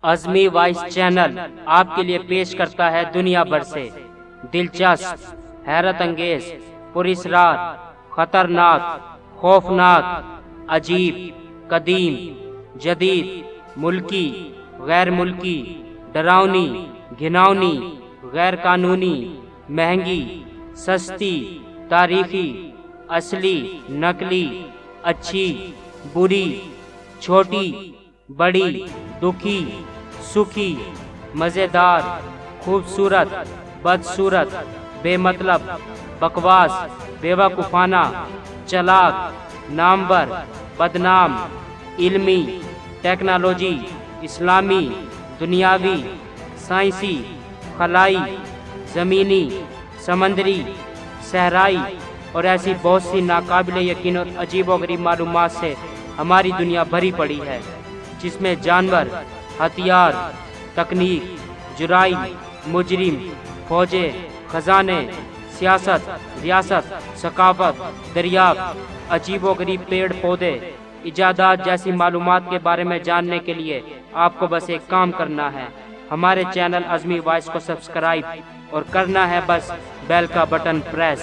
عظمی voice channel آپ کے لیے پیش کرتا ہے دنیا بھر سے دلچسپ، حیرت انگیز، پراسرار، خطرناک، خوفناک، عجیب، قدیم، جدید، ملکی، غیر ملکی، ڈراؤنی، گھناؤنی، غیر قانونی، مہنگی، سستی، تاریخی، اصلی، نقلی، اچھی، بری، چھوٹی، بڑی، دکھی، سکھی، مزیدار، خوبصورت، بدصورت، بے مطلب، بکواس، بیوقوفانہ، چلاک، نامور، بدنام، علمی، ٹیکنالوجی، اسلامی، دنیاوی، سائنسی، خلائی، زمینی، سمندری، صحرائی اور ایسی بہت سی ناقابل یقین اور عجیب و غریب معلومات سے ہماری دنیا بھری پڑی ہے، جس میں جانور، ہتھیار، تکنیک، جرائم، مجرم، فوجیں، خزانے، سیاست، ریاست، ثقافت، دریافت، عجیب و غریب پیڑ پودے، ایجادات جیسی معلومات کے بارے میں جاننے کے لیے آپ کو بس ایک کام کرنا ہے، ہمارے چینل عظمی وائس کو سبسکرائب اور کرنا ہے بس بیل کا بٹن پریس۔